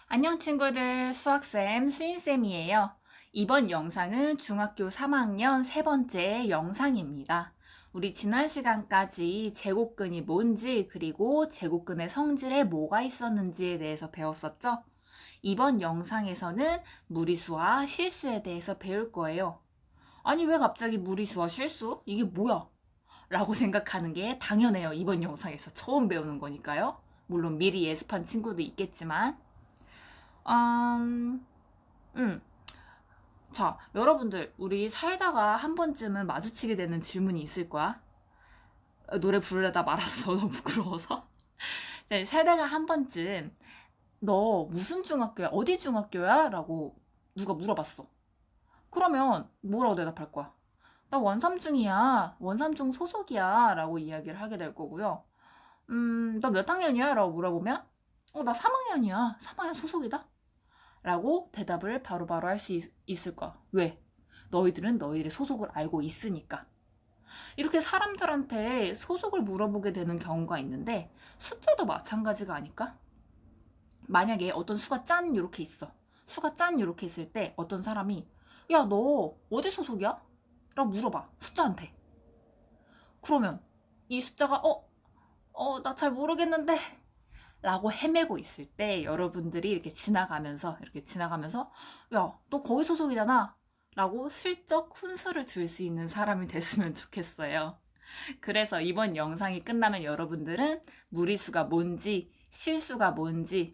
안녕 친구들, 수학쌤, 수인쌤이에요. 이번 영상은 중학교 3학년 세 번째 영상입니다. 우리 지난 시간까지 제곱근이 뭔지 그리고 제곱근의 성질에 뭐가 있었는지에 대해서 배웠었죠? 이번 영상에서는 무리수와 실수에 대해서 배울 거예요. 아니 왜 갑자기 무리수와 실수? 이게 뭐야? 라고 생각하는 게 당연해요. 이번 영상에서 처음 배우는 거니까요. 물론 미리 예습한 친구도 있겠지만 음, 음. 자, 여러분들, 우리 살다가 한 번쯤은 마주치게 되는 질문이 있을 거야. 노래 부르려다 말았어. 너무 부끄러워서. 네, 살다가 한 번쯤, 너 무슨 중학교야? 어디 중학교야? 라고 누가 물어봤어. 그러면 뭐라고 대답할 거야? 나 원삼중이야. 원삼중 소속이야. 라고 이야기를 하게 될 거고요. 너 몇 학년이야? 라고 물어보면, 나 3학년이야. 3학년 소속이다. 라고 대답을 바로바로 할 수 있을 거야. 왜? 너희들은 너희의 소속을 알고 있으니까. 이렇게 사람들한테 소속을 물어보게 되는 경우가 있는데 숫자도 마찬가지가 아닐까? 만약에 어떤 수가 짠 이렇게 있어. 수가 짠 이렇게 있을 때 어떤 사람이 야, 너 어디 소속이야? 라고 물어봐. 숫자한테. 그러면 이 숫자가 나 잘 모르겠는데 라고 헤매고 있을 때 여러분들이 이렇게 지나가면서 야, 너 거기 소속이잖아 라고 슬쩍 훈수를 들 수 있는 사람이 됐으면 좋겠어요. 그래서 이번 영상이 끝나면 여러분들은 무리수가 뭔지 실수가 뭔지에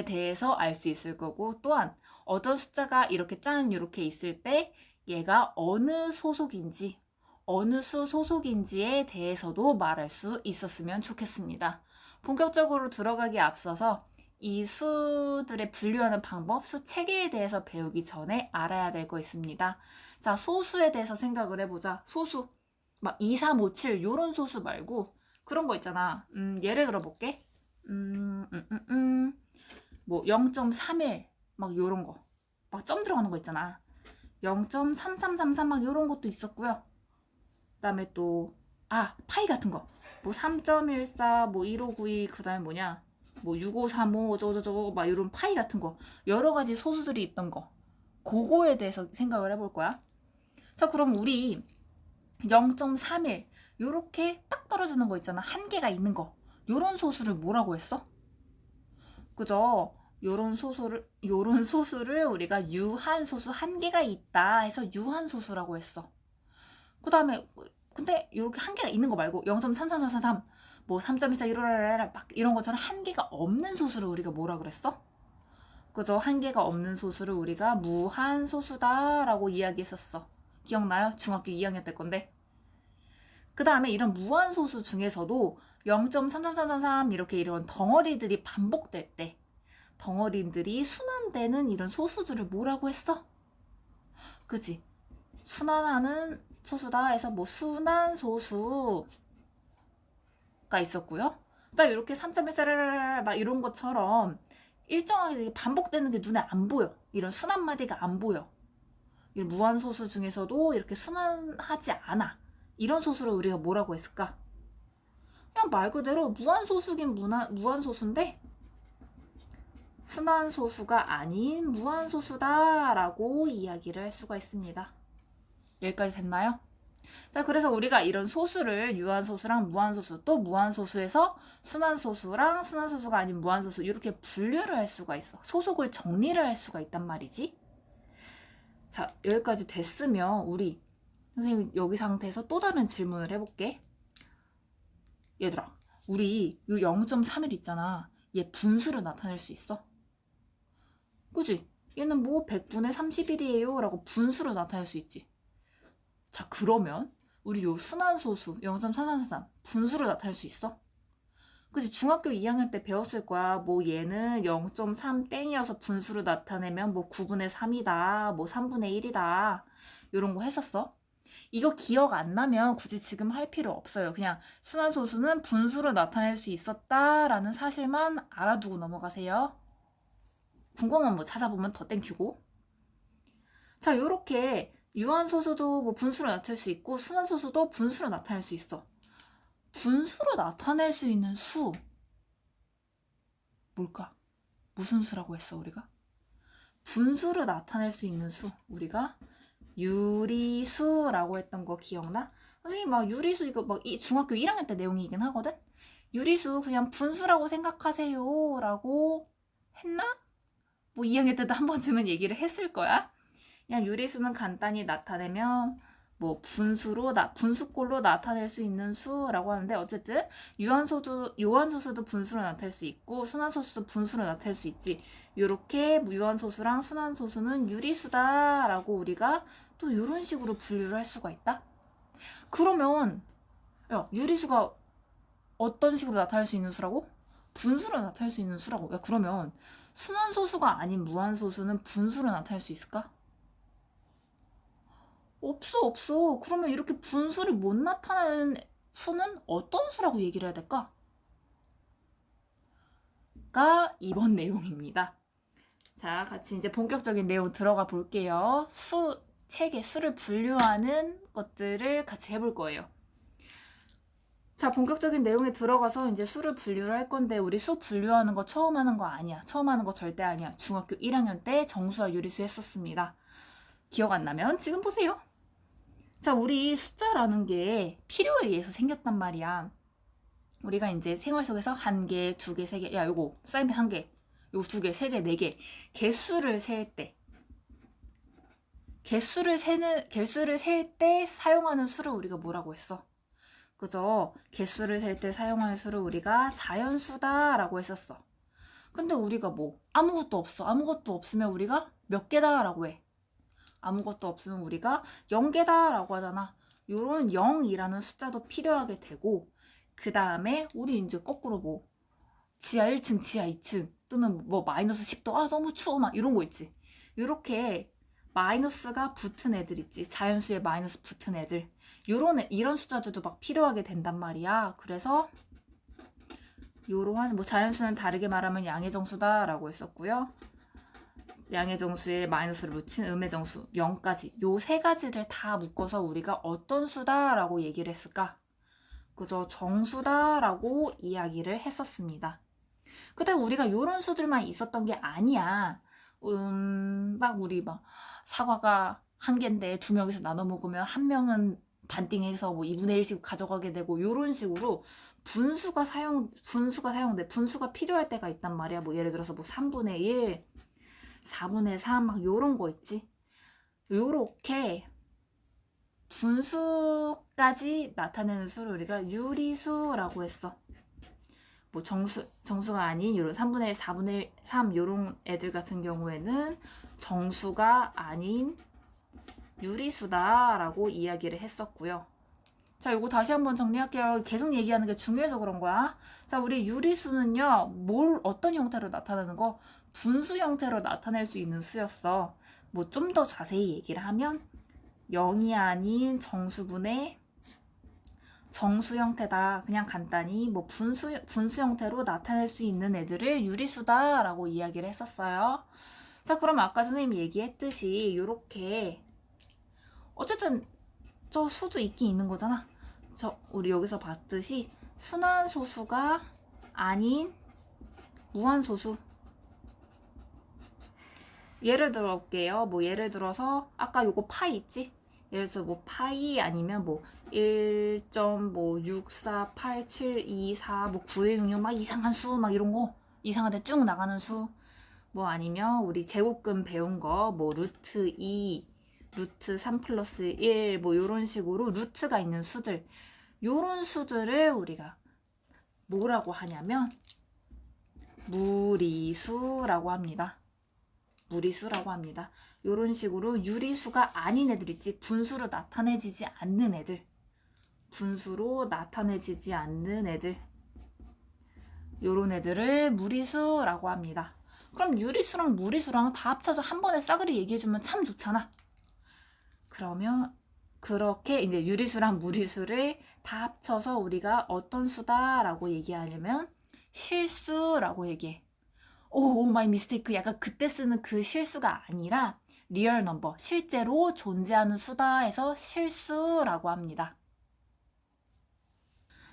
대해서 알 수 있을 거고, 또한 어떤 숫자가 이렇게 짠 이렇게 있을 때 얘가 어느 소속인지 어느 수 소속인지에 대해서도 말할 수 있었으면 좋겠습니다. 본격적으로 들어가기 앞서서 이 수들의 분류하는 방법, 수 체계에 대해서 배우기 전에 알아야 될 거 있습니다. 자, 소수에 대해서 생각을 해보자. 소수. 막 2, 3, 5, 7 요런 소수 말고 그런 거 있잖아. 예를 들어 볼게. 뭐 0.31 막 요런 거. 막 점 들어가는 거 있잖아. 0.3333 막 요런 것도 있었고요. 그다음에 또 파이 같은 거. 뭐 3.14, 뭐 1592, 그다음에 뭐냐? 뭐 6535, 어쩌고저쩌고 막 이런 파이 같은 거. 여러 가지 소수들이 있던 거. 그거에 대해서 생각을 해볼 거야. 자, 그럼 우리 0.31 요렇게 딱 떨어지는 거 있잖아. 한 개가 있는 거. 요런 소수를 뭐라고 했어? 그죠? 요런 소수를 우리가 유한소수 한 개가 있다 해서 유한소수라고 했어. 그 다음에 근데 이렇게 한 개가 있는 거 말고 0.33333 뭐 3.24 이러라라라 막 이런 것처럼 한 개가 없는 소수를 우리가 뭐라 그랬어? 그죠? 한 개가 없는 소수를 우리가 무한소수다라고 이야기했었어. 기억나요? 중학교 2학년 때 건데. 그 다음에 이런 무한소수 중에서도 0.33333 이렇게 이런 덩어리들이 반복될 때 덩어리들이 순환되는 이런 소수들을 뭐라고 했어? 그지? 순환하는 소수다 해서 뭐 순환소수가 있었고요. 그다음에 이렇게 3.14막 이런 것처럼 일정하게 반복되는 게 눈에 안 보여. 이런 순환마디가 안 보여. 이런 무한소수 중에서도 이렇게 순환하지 않아. 이런 소수를 우리가 뭐라고 했을까? 그냥 말 그대로 무한소수긴 무한소수인데 순환소수가 아닌 무한소수다라고 이야기를 할 수가 있습니다. 여기까지 됐나요? 자, 그래서 우리가 이런 소수를 유한소수랑 무한소수, 또 무한소수에서 순환소수랑 순환소수가 아닌 무한소수 이렇게 분류를 할 수가 있어. 소속을 정리를 할 수가 있단 말이지. 자, 여기까지 됐으면 우리 선생님 여기 상태에서 또 다른 질문을 해볼게. 얘들아, 우리 요 0.31 있잖아. 얘 분수를 나타낼 수 있어? 그지? 얘는 뭐 100분의 31이에요 라고 분수로 나타낼 수 있지. 자, 그러면 우리 요 순환소수 0.3333 분수로 나타낼 수 있어? 그치? 중학교 2학년 때 배웠을 거야. 뭐 얘는 0.3 땡이어서 분수로 나타내면 뭐 9분의 3이다. 뭐 3분의 1이다. 요런 거 했었어? 이거 기억 안 나면 굳이 지금 할 필요 없어요. 그냥 순환소수는 분수로 나타낼 수 있었다라는 사실만 알아두고 넘어가세요. 궁금한 뭐 찾아보면 더 땡큐고. 자, 요렇게 유한소수도 뭐 분수로 나타낼 수 있고 순환소수도 분수로 나타낼 수 있어. 분수로 나타낼 수 있는 수 뭘까? 무슨 수라고 했어, 우리가? 분수를 나타낼 수 있는 수. 우리가 유리수라고 했던 거 기억나? 선생님 막 유리수 이거 막 중학교 1학년 때 내용이긴 하거든? 유리수 그냥 분수라고 생각하세요 라고 했나? 뭐 2학년 때도 한 번쯤은 얘기를 했을 거야. 그냥 유리수는 간단히 나타내면 뭐 분수꼴로 나타낼 수 있는 수라고 하는데, 어쨌든 요한소수도 분수로 나타낼 수 있고 순환소수도 분수로 나타낼 수 있지. 요렇게 유한소수랑 순환소수는 유리수다라고 우리가 또 이런 식으로 분류를 할 수가 있다. 그러면 야, 유리수가 어떤 식으로 나타낼 수 있는 수라고? 분수로 나타낼 수 있는 수라고. 야, 그러면 순환소수가 아닌 무한소수는 분수로 나타낼 수 있을까? 없어. 그러면 이렇게 분수를 못 나타내는 수는 어떤 수라고 얘기를 해야 될까? 가 이번 내용입니다. 자, 같이 이제 본격적인 내용 들어가 볼게요. 책의 수를 분류하는 것들을 같이 해볼 거예요. 자, 본격적인 내용에 들어가서 이제 수를 분류를 할 건데, 우리 수 분류하는 거 처음 하는 거 아니야. 처음 하는 거 절대 아니야. 중학교 1학년 때 정수와 유리수 했었습니다. 기억 안 나면 지금 보세요. 자, 우리 숫자라는 게 필요에 의해서 생겼단 말이야. 우리가 이제 생활 속에서 1개, 2개, 3개, 야, 요거 사인펜 1개, 요거 2개, 3개, 4개, 개수를 셀 때 사용하는 수를 우리가 뭐라고 했어? 그죠? 개수를 셀 때 사용하는 수를 우리가 자연수다라고 했었어. 근데 우리가 뭐 아무것도 없어. 아무것도 없으면 우리가 몇 개다라고 해. 아무것도 없으면 우리가 0개다라고 하잖아. 요런 0이라는 숫자도 필요하게 되고, 그 다음에 우리 이제 거꾸로 뭐 지하 1층, 지하 2층 또는 뭐 마이너스 10도, 아 너무 추워 막 이런 거 있지. 요렇게 마이너스가 붙은 애들 있지. 자연수에 마이너스 붙은 애들. 이런 숫자들도 막 필요하게 된단 말이야. 그래서 요러한 뭐 자연수는 다르게 말하면 양의 정수다라고 했었고요. 양의 정수에 마이너스를 붙인 음의 정수 0까지, 요 세 가지를 다 묶어서 우리가 어떤 수다라고 얘기를 했을까? 그저 정수다라고 이야기를 했었습니다. 근데 우리가 요런 수들만 있었던 게 아니야. 막 우리 막 사과가 1개인데 2명이서 나눠 먹으면 1명은 반띵해서 뭐 2분의 1씩 가져가게 되고, 요런 식으로 분수가 필요할 때가 있단 말이야. 뭐 예를 들어서 뭐 3분의 1, 4분의 3 막 요런 거 있지. 요렇게 분수까지 나타내는 수를 우리가 유리수라고 했어. 뭐 정수가 아닌 요런 3분의 1, 4분의 3 요런 애들 같은 경우에는 정수가 아닌 유리수다라고 이야기를 했었고요. 자, 요거 다시 한번 정리할게요. 계속 얘기하는 게 중요해서 그런 거야. 자, 우리 유리수는요, 어떤 형태로 나타나는 거? 분수 형태로 나타낼 수 있는 수였어. 뭐 좀 더 자세히 얘기를 하면 0이 아닌 정수분의 정수 형태다. 그냥 간단히 뭐 분수 형태로 나타낼 수 있는 애들을 유리수다라고 이야기를 했었어요. 자, 그럼 아까 선생님이 얘기했듯이 요렇게 어쨌든 저 수도 있긴 있는 거잖아. 우리 여기서 봤듯이 순환소수가 아닌 무한소수. 예를 들어 볼게요. 뭐 예를 들어서 아까 요거 파이 있지? 예를 들어서 뭐 파이 아니면 뭐 1.648724 뭐 9166 막 이상한 수 막 이런 거, 이상한데 쭉 나가는 수. 뭐 아니면 우리 제곱근 배운 거 뭐 루트 2, 루트 3 플러스 1 뭐 요런 식으로 루트가 있는 수들, 요런 수들을 우리가 뭐라고 하냐면 무리수라고 합니다. 무리수라고 합니다. 요런 식으로 유리수가 아닌 애들 있지. 분수로 나타내지지 않는 애들. 요런 애들을 무리수라고 합니다. 그럼 유리수랑 무리수랑 다 합쳐서 한 번에 싸그리 얘기해주면 참 좋잖아. 그러면 그렇게 이제 유리수랑 무리수를 다 합쳐서 우리가 어떤 수다라고 얘기하냐면 실수라고 얘기해. 오 마이 미스테이크. 약간 그때 쓰는 그 실수가 아니라 리얼 넘버, 실제로 존재하는 수다에서 실수라고 합니다.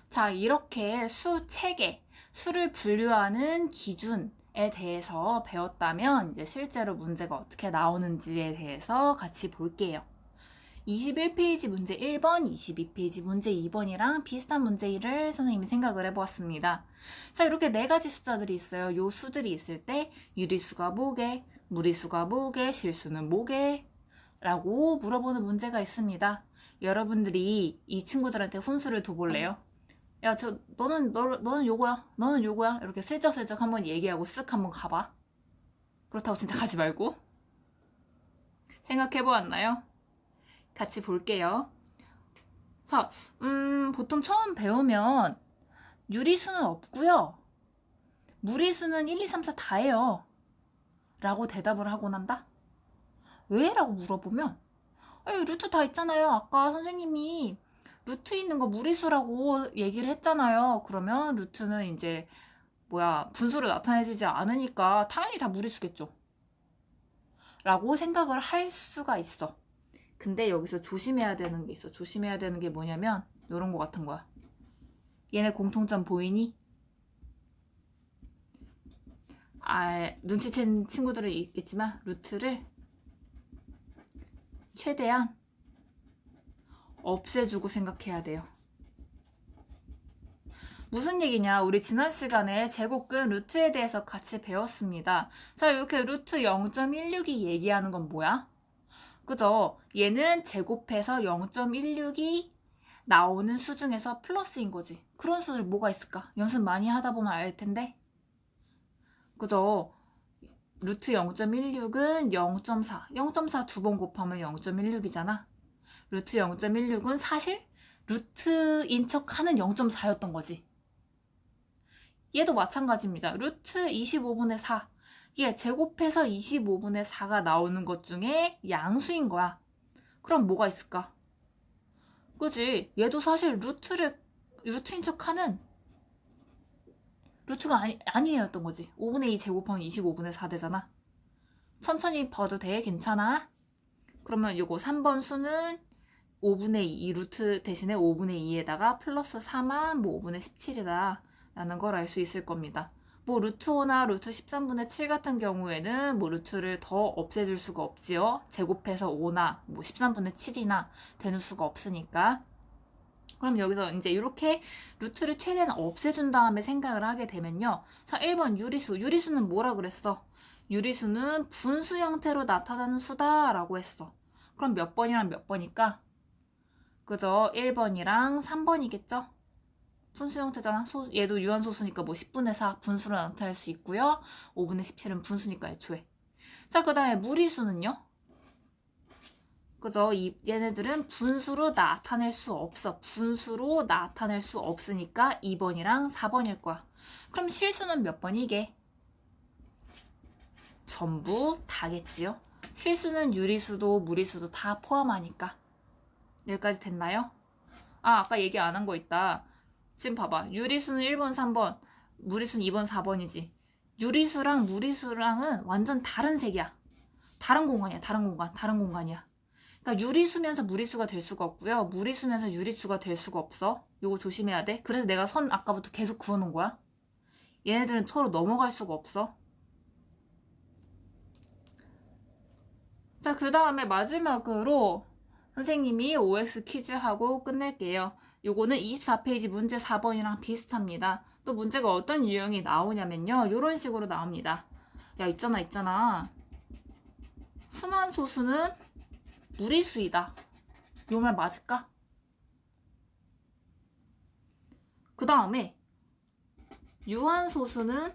자, 이렇게 수를 분류하는 기준에 대해서 배웠다면 이제 실제로 문제가 어떻게 나오는지에 대해서 같이 볼게요. 21페이지 문제 1번, 22페이지 문제 2번이랑 비슷한 문제를 선생님이 생각을 해보았습니다. 자, 이렇게 네 가지 숫자들이 있어요. 요 수들이 있을 때 유리수가 뭐게, 무리수가 뭐게, 실수는 뭐게? 라고 물어보는 문제가 있습니다. 여러분들이 이 친구들한테 훈수를 둬볼래요? 야, 너는 요거야, 너는 요거야. 이렇게 슬쩍슬쩍 한번 얘기하고 쓱 한번 가봐. 그렇다고 진짜 가지 말고. 생각해보았나요? 같이 볼게요. 자, 보통 처음 배우면 유리수는 없고요. 무리수는 1, 2, 3, 4 다예요. 라고 대답을 하고 난다? 왜? 라고 물어보면 아니, 루트 다 있잖아요. 아까 선생님이 루트 있는 거 무리수라고 얘기를 했잖아요. 그러면 루트는 이제 분수로 나타내지지 않으니까 당연히 다 무리수겠죠. 라고 생각을 할 수가 있어. 근데 여기서 조심해야 되는 게 있어. 조심해야 되는 게 뭐냐면 이런 거 같은 거야. 얘네 공통점 보이니? 눈치챈 친구들이 있겠지만 루트를 최대한 없애주고 생각해야 돼요. 무슨 얘기냐? 우리 지난 시간에 제곱근 루트에 대해서 같이 배웠습니다. 자, 이렇게 루트 0.16이 얘기하는 건 뭐야? 그죠? 얘는 제곱해서 0.16이 나오는 수 중에서 플러스인 거지. 그런 수들 뭐가 있을까? 연습 많이 하다 보면 알 텐데. 그죠? 루트 0.16은 0.4. 0.4 두 번 곱하면 0.16이잖아. 루트 0.16은 사실 루트인 척 하는 0.4였던 거지. 얘도 마찬가지입니다. 루트 25분의 4. 얘 제곱해서 25분의 4가 나오는 것 중에 양수인 거야. 그럼 뭐가 있을까? 그지? 얘도 사실 루트인 척 하는 루트가 아니었던 거지. 5분의 2 제곱하면 25분의 4 되잖아. 천천히 봐도 돼. 괜찮아? 그러면 요거 3번 수는 5분의 2 루트 대신에 5분의 2에다가 플러스 4만 5분의 17이다 라는 걸 알 수 있을 겁니다. 루트 5나 루트 13분의 7 같은 경우에는 루트를 더 없애줄 수가 없지요. 제곱해서 5나 13분의 7이나 되는 수가 없으니까. 그럼 여기서 이제 이렇게 루트를 최대한 없애준 다음에 생각을 하게 되면요. 자, 1번 유리수. 유리수는 뭐라 그랬어? 유리수는 분수 형태로 나타나는 수다라고 했어. 그럼 몇 번이랑 몇 번일까? 그죠? 1번이랑 3번이겠죠? 분수 형태잖아. 얘도 유한소수니까 10분의 4 분수로 나타낼 수 있고요. 5분의 17은 분수니까 애초에. 자, 그 다음에 무리수는요? 그죠? 얘네들은 분수로 나타낼 수 없어. 분수로 나타낼 수 없으니까 2번이랑 4번일 거야. 그럼 실수는 몇 번이게? 전부 다겠지요? 실수는 유리수도 무리수도 다 포함하니까. 여기까지 됐나요? 아까 얘기 안 한 거 있다. 지금 봐봐. 유리수는 1번, 3번, 무리수는 2번, 4번이지. 유리수랑 무리수랑은 완전 다른 색이야. 다른 공간이야. 다른 공간이야. 그러니까 유리수면서 무리수가 될 수가 없고요. 무리수면서 유리수가 될 수가 없어. 요거 조심해야 돼. 그래서 내가 선 아까부터 계속 그어놓은 거야. 얘네들은 서로 넘어갈 수가 없어. 자, 그 다음에 마지막으로 선생님이 OX 퀴즈 하고 끝낼게요. 요거는 24페이지 문제 4번이랑 비슷합니다. 또 문제가 어떤 유형이 나오냐면요. 요런 식으로 나옵니다. 야, 있잖아. 순환소수는 무리수이다. 요 말 맞을까? 그 다음에 유한소수는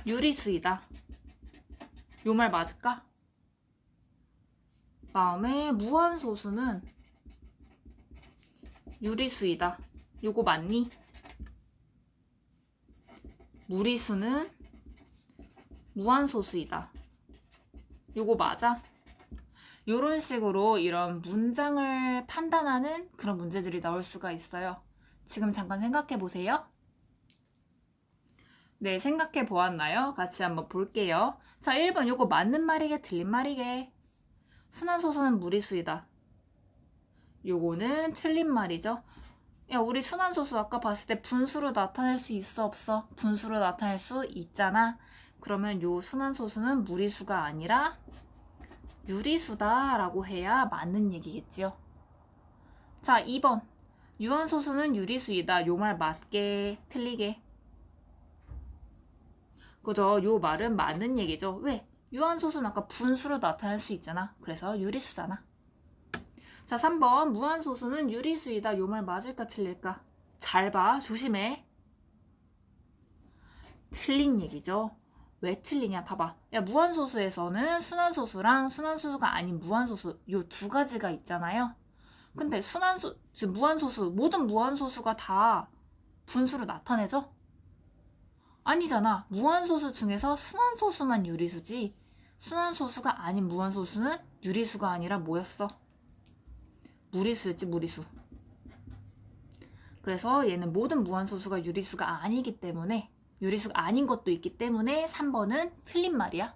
유리수이다. 요 말 맞을까? 그 다음에 무한소수는 유리수이다. 요거 맞니? 무리수는 무한소수이다. 요거 맞아? 요런 식으로 이런 문장을 판단하는 그런 문제들이 나올 수가 있어요. 지금 잠깐 생각해 보세요. 네, 생각해 보았나요? 같이 한번 볼게요. 자, 1번 요거 맞는 말이게 틀린 말이게? 순환소수는 무리수이다. 요거는 틀린 말이죠. 야, 우리 순환소수 아까 봤을 때 분수로 나타낼 수 있어, 없어? 분수로 나타낼 수 있잖아. 그러면 요 순환소수는 무리수가 아니라 유리수다라고 해야 맞는 얘기겠지요. 자, 2번. 유한소수는 유리수이다. 요 말 맞게, 틀리게? 그죠? 요 말은 맞는 얘기죠. 왜? 유한소수는 아까 분수로 나타낼 수 있잖아. 그래서 유리수잖아. 자, 3번. 무한소수는 유리수이다. 요 말 맞을까, 틀릴까? 잘 봐. 조심해. 틀린 얘기죠. 왜 틀리냐? 봐봐. 야, 무한소수에서는 순환소수랑 순환소수가 아닌 무한소수 요 두 가지가 있잖아요. 근데 즉 무한소수, 모든 무한소수가 다 분수로 나타내죠? 아니잖아. 무한소수 중에서 순환소수만 유리수지. 순환소수가 아닌 무한소수는 유리수가 아니라 뭐였어? 무리수였지, 무리수. 그래서 얘는 모든 무한소수가 유리수가 아니기 때문에, 유리수가 아닌 것도 있기 때문에 3번은 틀린 말이야.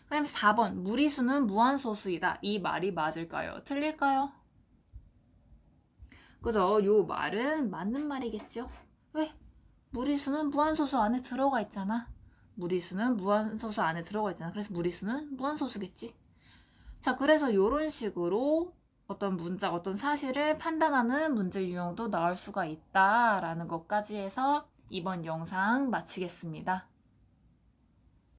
그 다음에 4번. 무리수는 무한소수이다. 이 말이 맞을까요? 틀릴까요? 그죠? 요 말은 맞는 말이겠죠? 왜? 무리수는 무한소수 안에 들어가 있잖아. 무리수는 무한소수 안에 들어가 있잖아. 그래서 무리수는 무한소수겠지. 자, 그래서 요런 식으로 어떤 문장, 어떤 사실을 판단하는 문제 유형도 나올 수가 있다라는 것까지 해서 이번 영상 마치겠습니다.